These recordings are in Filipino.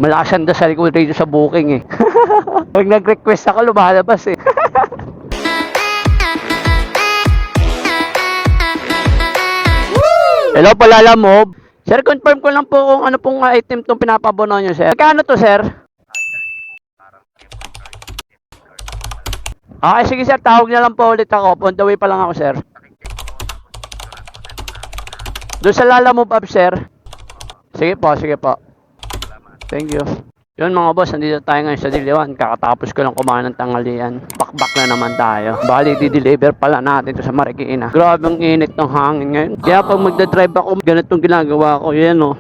Malakas ang dasal ko dito sa booking eh. Pag nag-request ako, lumalabas eh. Hello po, Lala Mob. Sir, confirm ko lang po kung ano pong item itong pinapabono nyo, sir. Magkano to, sir? Okay, sige sir, tawag na lang po ulit ako. On the way pa lang ako, sir. Doon sa Lala Mob up, sir. Sige po, sige po. Thank you. Yun mga boss, nandito tayo ngayon sa Diliwan. Kakatapos ko lang kumain ng tanghalian. Bakbak na naman tayo. Bali, di-deliver pala natin to sa Marikina. Grabe ang init ng hangin ngayon. Kaya pag magdadrive ako, ganitong ginagawa ko. Yan o.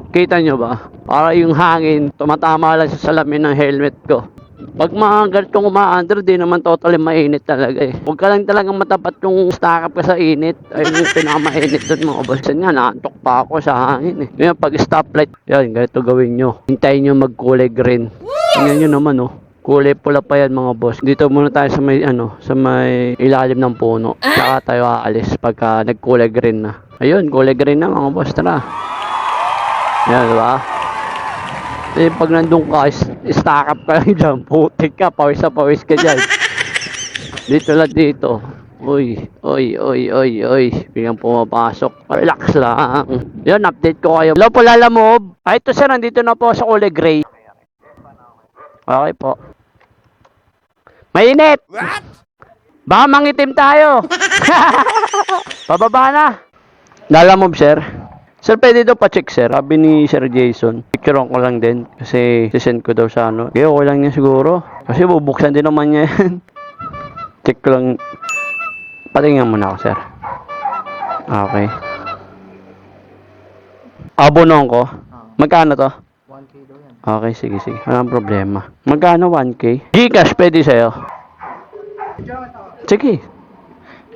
Kita nyo ba? Para yung hangin, tumatama lang sa salamin ng helmet ko. Pag mga ganitong uma-under, di naman totally mainit talaga eh. Huwag ka lang talagang matapat yung stack up ka sa init. Ayun yung pinakamainit doon mga boss. Yan nga, naantok pa ako sa hangin eh. Ngayon, pag stoplight, yan, ganito gawin nyo. Hintayin nyo magkulay green. Tingnan nyo naman oh. Kulay pula pa yan mga boss. Dito muna tayo sa may, sa may ilalim ng puno. Saka tayo aalis pagka nagkulay green na. Ayun, kulay green na mga boss. Tara. Yan, diba? Eh, pag nandun ka, stack up ka lang dyan, putik ka, pawis na pawis ka dyan. Dito lang dito. Uy, biglang pumapasok. Relax lang. Yun, update ko kayo. Hello po, Lala Mob. Ay, ito sir, nandito na po sa kulay gray. Okay po. Mainit! What? Baka mangitim tayo. Pababa na. Lala Mob, sir. Sir, pwede daw pa-check, sir. Sabi ni Sir Jason. Picturean ko lang din. Kasi sisend ko daw sa ano. Okay, okay lang niya siguro. Kasi bubuksan din naman niya yan. Check ko lang. Patingnan muna ako, sir. Okay. Abonon ko? Magkano to? 1K daw yan. Okay, sige. Walang problema. Magkano 1K? Gcash pwede sa'yo? Sige.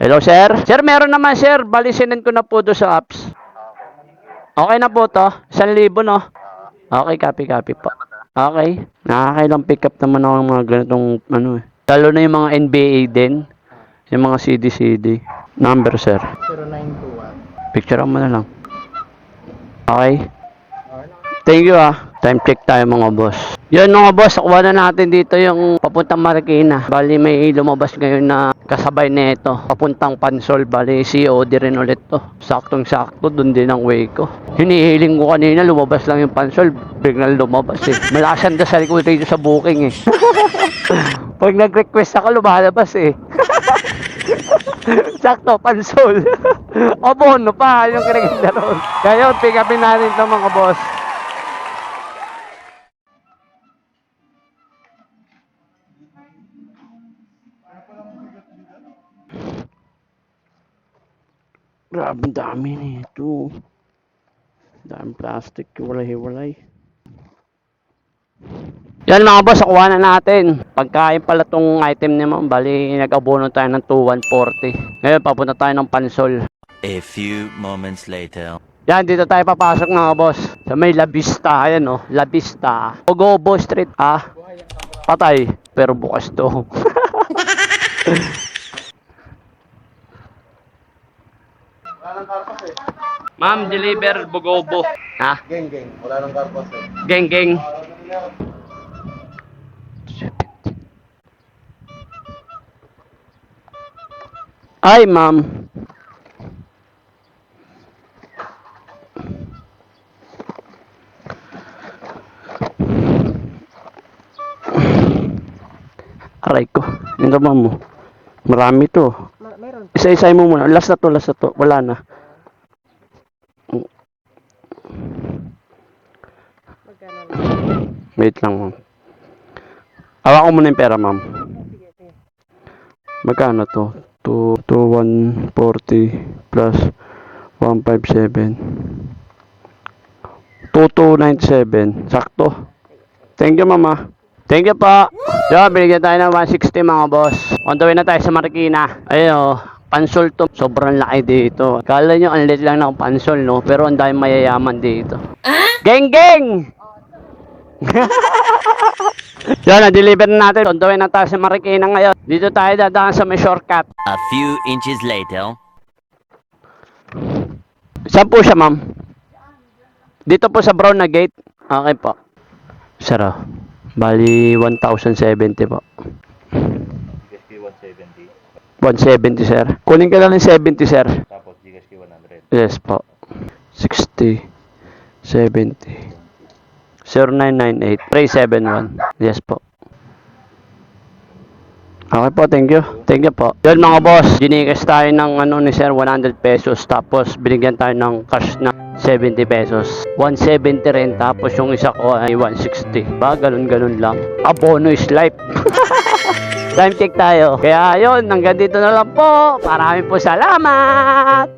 Hello, sir. Sir, meron naman, sir. Bali, sinend ko na po doon sa apps. Okay na po to. 1,000 no? Okay, copy po. Okay. Nakakailang pick up naman ako ng mga ganitong ano eh. Lalo na yung mga NBA din. Yung mga CD. Number, sir. 0921. Picture mo na lang. Okay. Thank you ah. Time check tayo mga boss. Yun mga boss, nakuha na natin dito yung papuntang Marikina. Bali may lumabas ngayon na kasabay nito. Papuntang Pansol, bali COD rin ulit to. Saktong-sakto, dun din ang way ko. Hinihiling ko kanina, lumabas lang yung Pansol. Biglang lumabas eh. Malakas ang dasal ko dito sa booking eh. Pag nag-request ako, lumalabas eh. Sakto, Pansol. Abono pa, yung kinaganda ron. Kaya pick upin natin ito mga boss. Grabe, dami nito. Daming plastic, hiwalay. Yan mga boss, nakuha na natin. Pagkain pala tong item niya, bali nag-abono tayo ng 2,140. Ngayon, papunta tayo ng Pansol. A few moments later. Yan, dito tayo papasok mga boss. Sa may La Vista, ayan oh, La Vista. Ogobo Street, patay. Pero bukas to. Ma'am, deliver Bogobo. Ha? Geng. Wala nang karpas eh. Geng. Ay, ma'am. Aray ko. Yung naman mo. Marami to. Meron. Isa-isay mo muna. Last na to. Wala na. Wait lang, ma'am. Hawak ko muna yung pera, ma'am. Magkano to? 2,140 plus 157. 2,297. Sakto. Thank you, mama. Thank you pa. Yo, binigyan tayo ng 160 mga boss. On the way na tayo sa Marikina. Ayun oh, Pansol to. Sobrang laki dito. Kala nyo, ang liit lang ng Pansol, no? Pero ang dami mayayaman dito. Geng! Yan, na-deliver na natin. On the way na tayo sa Marikina ngayon. Dito tayo dadaan sa may shortcut. A few inches later. Saan po siya, ma'am? Dito po sa brown na gate. Okay po. Sir, oh. Bali, 1,070 po. Gcash key 170. 170, sir. Kunin ka lang ng 70, sir. Tapos Gcash key 100. Yes po. 60, 70, 0998, 371. Yes po. Okay po, thank you. Thank you po. Yun mga boss, ginikas tayo ng ano ni sir, 100 pesos. Tapos binigyan tayo ng cash na 70 pesos. 170 rin. Tapos yung isa ko ay 160. Ba, ganun-ganun lang. Abono is life. Time check tayo. Kaya yun, hanggang dito na lang po. Maraming po salamat.